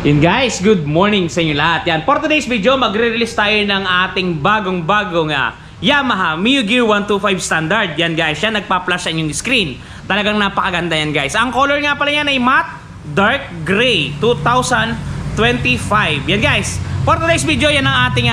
Yun guys, good morning sa inyo lahat. Yan, for today's video, magre-release tayo ng ating bagong-bagong Yamaha Mio Gear 125 Standard. Yan guys, yan nagpa-flash sa inyong screen. Talagang napakaganda yan guys. Ang color nga pala yan ay matte dark gray 2025. Yan guys, for today's video, yan ang ating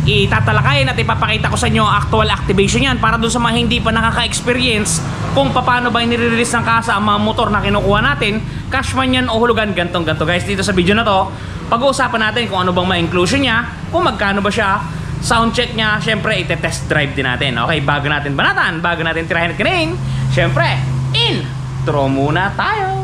itatalakayin at ipapakita ko sa inyo actual activation yan para dun sa mga hindi pa nakaka-experience kung paano ba nire-release ng kasa ang mga motor na kinukuha natin, cashman yan o hulugan, gantong-ganto guys. Dito sa video na to, pag-uusapan natin kung ano bang ma-inclusion niya, kung magkano ba siya, sound check niya, syempre ite-test drive din natin. Okay, bago natin banatan, bago natin tirahin at kinain, syempre, intro muna tayo.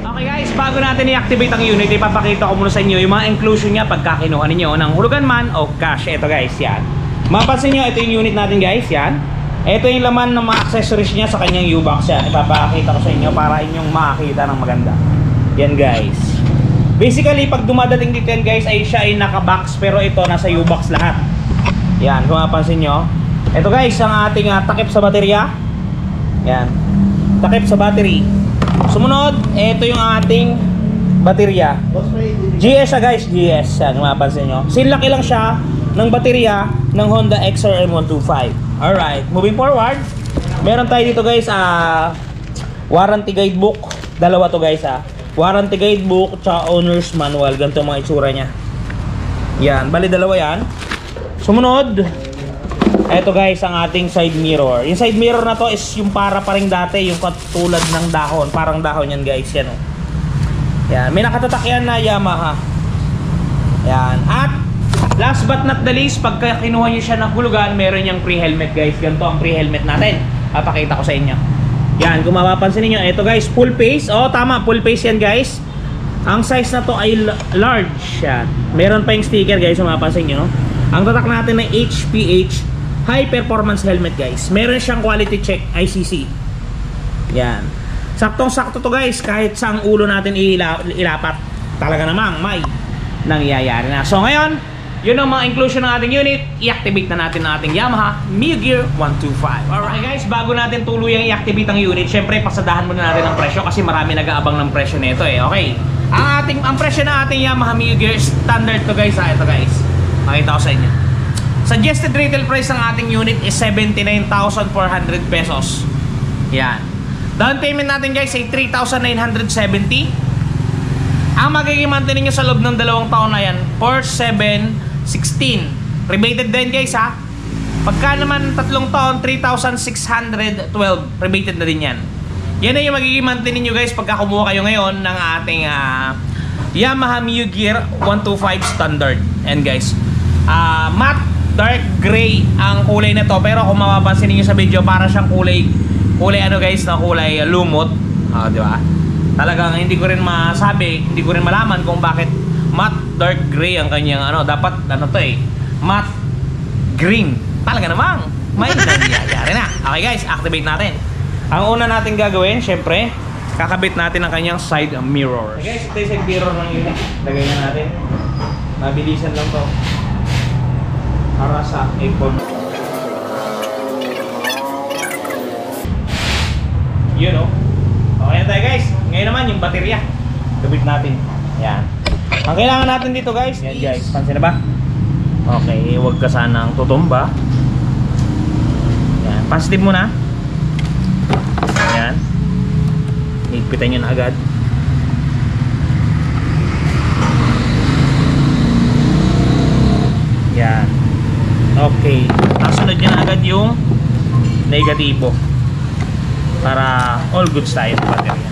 Okay guys, bago natin i-activate ang unit, ipapakita ko muna sa inyo yung mga inclusion niya pagka kinuha ninyo ng hulugan man o cash. Ito guys, yan. Mapansin nyo, ito yung unit natin guys, yan. Ito yung laman ng mga accessories niya sa kanyang U-box yan. Ipapakita ko sa inyo para inyong makakita ng maganda. Yan guys. Basically, pag dumadating dito yan guys, ay siya ay naka-box, pero ito nasa U-box lahat. Yan, kung mapansin nyo. Ito guys, ang ating takip sa baterya. Yan. Takip sa battery. Sumunod, ito yung ating baterya. GS siya guys, GS. Yan, mapansin nyo. Sinlaki lang siya ng baterya ng Honda XRM 125. Alright, moving forward, meron tayo dito guys, warranty guidebook. Dalawa to guys warranty guidebook tsaka owner's manual. Ganito mga itsura nya. Yan, bali dalawa yan. Sumunod, eto guys ang ating side mirror. Yung side mirror na to is yung para paring dati, yung katulad ng dahon. Parang dahon yan guys, yan oh. Yan, may nakatatak yan na Yamaha. Yan, at last but not the least, pagka kinuha nyo siya ng hulugan, meron niyang pre-helmet guys. Ganito ang pre-helmet natin. Papakita ko sa inyo. Yan, kung mapapansin niyo, ito guys, full face. Oh, tama, full face yan guys. Ang size na to ay large. Yan. Meron pa yung sticker guys, kung mapapansin niyo, no? Ang tatak natin ay HPH High Performance Helmet guys. Meron siyang quality check ICC. Yan. Saktong-sakto to guys, kahit sa ang ulo natin ilapat. Talaga namang may nangyayari na. So ngayon, yun ang mga inclusion ng ating unit. I-activate na natin ang ating Yamaha Mio Gear 125. Alright guys, bago natin tuluyang i-activate ang unit, syempre pasadahan muna natin ang presyo kasi marami nag-aabang ng presyo nito eh. Okay, ang presyo ng ating Yamaha Mio Gear standard to guys. Ito guys, makita ko sa inyo. Suggested retail price ng ating unit is 79,400 pesos. Yan. Down payment natin guys ay 3,970. Ang magiging monthly nyo sa loob ng 2 taon na yan, 4,716. Rebated din guys ha. Pagka naman 3 taon, 3,612. Rebated na din yan. Yan na yung magiging monthly ninyo guys pagka kumuha kayo ngayon ng ating Yamaha Mio Gear 125 Standard. And guys, matte dark gray ang kulay na to. Pero kung mapapansin niyo sa video, para siyang kulay ano guys, na kulay lumot. Di ba? Talagang hindi ko rin masabi, hindi ko rin malaman kung bakit matte dark gray ang kanyang dapat to matte green. Talaga namang may nangyayari na. Okay guys, activate natin. Ang una natin gagawin, syempre, kakabit natin ang kanyang side mirrors. Okay guys, ito yung side mirror ng unit. Lagay na natin. Mabilisan lang to. Para sa iPhone. You know. Okay na tayo guys. Ngayon naman yung baterya. Kabit natin. Yan. Ang kailangan natin dito guys. Yan guys. Pansin na ba? Okay. Huwag ka sanang tutumba. Yan. Positive muna. Yan. Higpitan nyo na agad. Yan. Okay. Nasunod nyo na agad yung negatibo. Para all goods tayo sa baterya.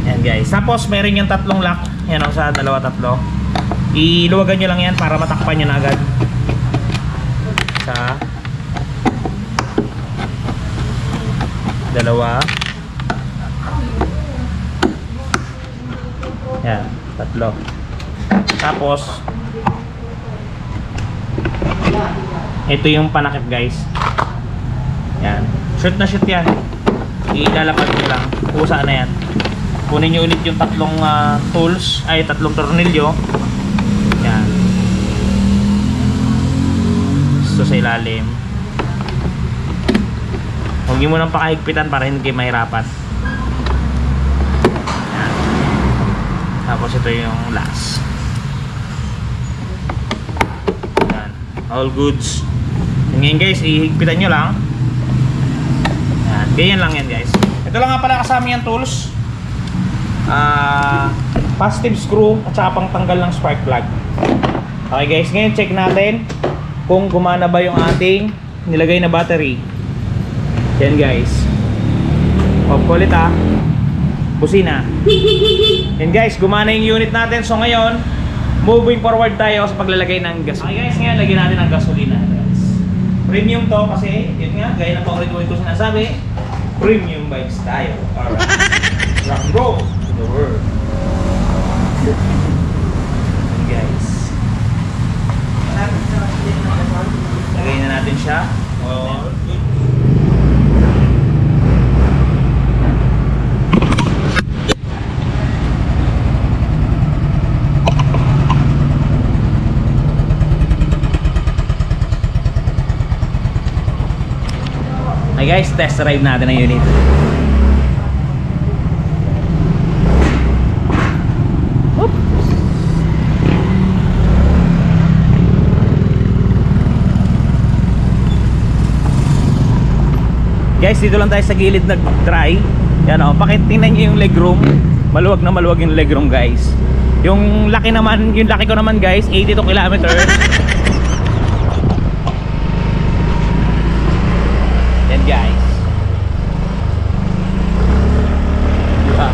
Yan guys. Tapos meron yung tatlong lock. Yan o, sa dalawa tatlo. Iluwagan nyo lang yan para matakpan nyo na agad. Sa dalawa. Yan, tatlo. Tapos ito yung panakip guys. Yan. Shoot na shoot yan. Ilalapag nyo lang. Kusa na yan. Kunin nyo ulit yung tatlong tools, ay tatlong tornilyo. Yan. Ito sa ilalim. Huwag nyo munang pakahigpitan para hindi kayo mahirapan. Yan. Tapos ito yung last. Yan. All goods. Ngayon guys, ihigpitan nyo lang. Yan. Ganyan lang yan guys. Ito lang nga pala kasama yung tools. Positive screw at saka pang tanggal ng spark plug. Okay guys, ngayon check natin kung gumana ba yung ating nilagay na battery. Yan guys. Off ko ulit ha. Busina. Yan guys, gumana yung unit natin. So ngayon, moving forward tayo sa paglalagay ng gas. Okay guys, ngayon lagyan natin ng gasolina guys. Premium to kasi, yun nga, gaya na paulit-ulit ko sinasabi, premium bikes tayo. Alright. Rock and roll to the world. Yan guys. Lagay na natin siya. Oh. Hey guys, test drive natin ang unit. Oop. Guys, dito lang tayo sa gilid nag-try. Yan o, pakitingnan nyo yung legroom. Maluwag na maluwag yung legroom guys. Yung laki naman, yung laki ko naman guys, 82 kilometers. Guys, diba?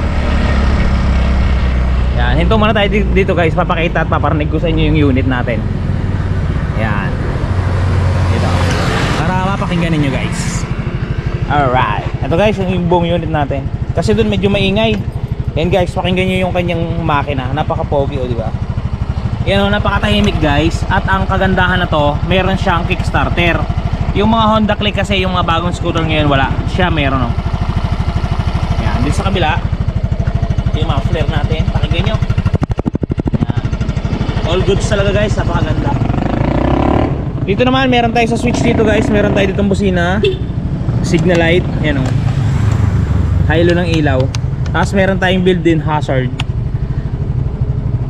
Yan, hinto muna tayo dito guys. Papakita at paparinig ko sa inyo yung unit natin. Yan dito, para mapakinggan ninyo guys. Alright, ito guys yung buong unit natin. Kasi dun medyo maingay. Yan guys, pakinggan nyo yung kanyang makina. Napaka-pogi o diba? Yan o, napakatahimik guys. At ang kagandahan na to, meron siyang kickstarter. Yung mga Honda Click kasi, yung mga bagong scooter ngayon wala. Siya meron, no? Yan, dito sa kabila yung mga flare natin, pakinggan nyo. Yan. All goods talaga guys, napakaganda. Dito naman, meron tayo sa switch dito guys. Meron tayo ditong busina, signal light, yan o, hilo ng ilaw. Tapos meron tayong built-in hazard.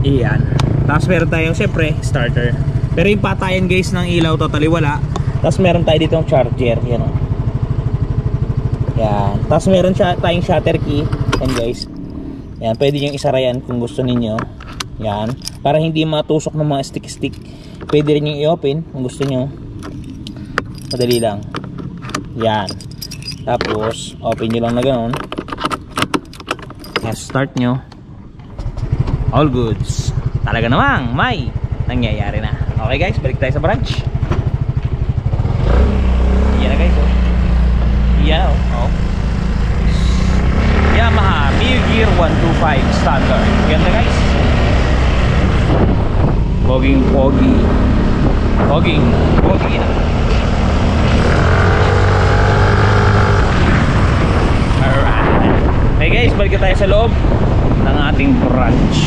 Iyan. Tapos meron tayong syempre starter. Pero yung patayan guys ng ilaw totally wala. Tapos meron tayo ditong charger, yan o. Yan. Tapos meron tayong shutter key. Yan guys. Yan, pwede nyo isara yan kung gusto ninyo. Yan. Para hindi matusok ng mga stick-stick. Pwede rin nyo i-open kung gusto nyo. Madali lang. Yan. Tapos, open nyo lang na gano'n. Tapos start nyo. All goods. Talaga namang may nangyayari na. Okay guys, balik tayo sa branch. Yan na guys, oh. Yan, oh. Yamaha Mil-Gear 125 standard. Ganda guys. Poging pogi. Poging pogi na. Alright. Okay guys, balik tayo sa loob ng ating branch.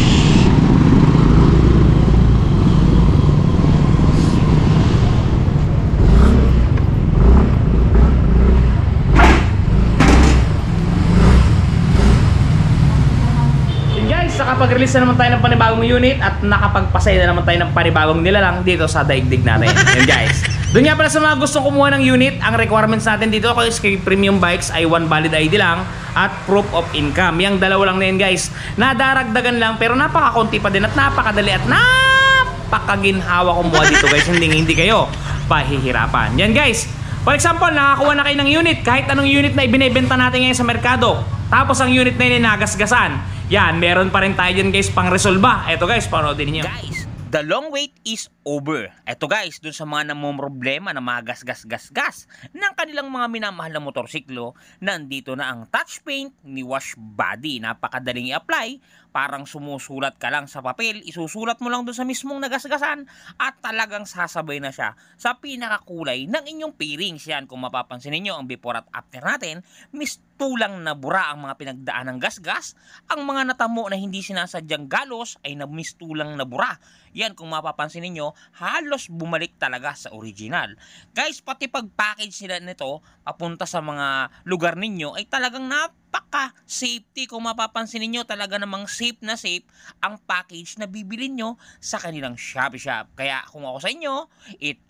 Nakapag-release na naman tayo ng panibagong unit at nakapagpasaya na naman tayo ng panibagong nilalang dito sa daigdig natin. Yan guys. Doon nga pala sa mga gustong kumuha ng unit, ang requirements natin dito kay Premium Bikes ay 1 valid ID lang at proof of income. Yang dalawa lang na yan guys. Nadaragdagan lang pero napakakunti pa din at napakadali at napakaginhawa kumuha dito guys. Hindi kayo pahihirapan. Yan guys. For example, nakakuha na kayo ng unit. Kahit anong unit na ibinebenta natin ngayon sa merkado. Tapos ang unit na yun ay nagasgasan. Yan, meron pa rin tayo dyan guys pang resolba. Eto guys, panoodin niyo. Guys, the long wait is over. Eto guys, dun sa mga namomroblema na mga gas ng kanilang mga minamahal na motorsiklo, nandito na ang touch paint ni Wash Body. Napakadaling i-apply, parang sumusulat ka lang sa papel, isusulat mo lang dun sa mismong nagasgasan at talagang sasabay na siya sa pinakakulay ng inyong pairings. Yan, kung mapapansin niyo ang before at after natin, mistulang na bura ang mga pinagdaan ng gasgas, ang mga natamo na hindi sinasadyang galos ay mistulang na bura. Yan, kung mapapansin niyo, halos bumalik talaga sa original. Guys, pati pag-package nila nito papunta sa mga lugar ninyo ay talagang napaka-safety. Kung mapapansin niyo, talaga namang safe na safe ang package na bibili nyo sa kanilang Shopee Shop. Kaya kung ako sa inyo,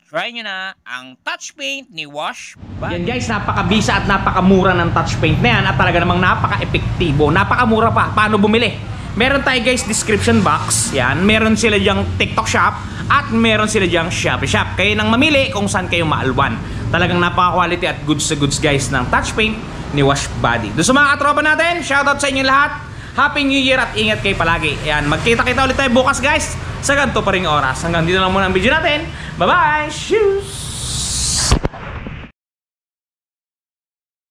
try nyo na ang touch paint ni Wash Body. Yan guys, napakabisa at napakamura ng touch paint na yan at talaga namang napaka-epektibo. Napakamura pa. Paano bumili? Meron tayo guys description box. Yan, meron sila diyang TikTok shop at meron sila diyang Shopee Shop. Kayo nang mamili kung saan kayo maalwan. Talagang napaka-quality at goods to goods guys ng touch paint ni Wash Body. Doon sa mga katropa natin, shoutout sa inyo lahat. Happy New Year at ingat kayo palagi. Ayan, magkita-kita ulit tayo bukas guys sa ganito pa ring oras. Hanggang dito lang muna ang video natin. Bye-bye! Shoes!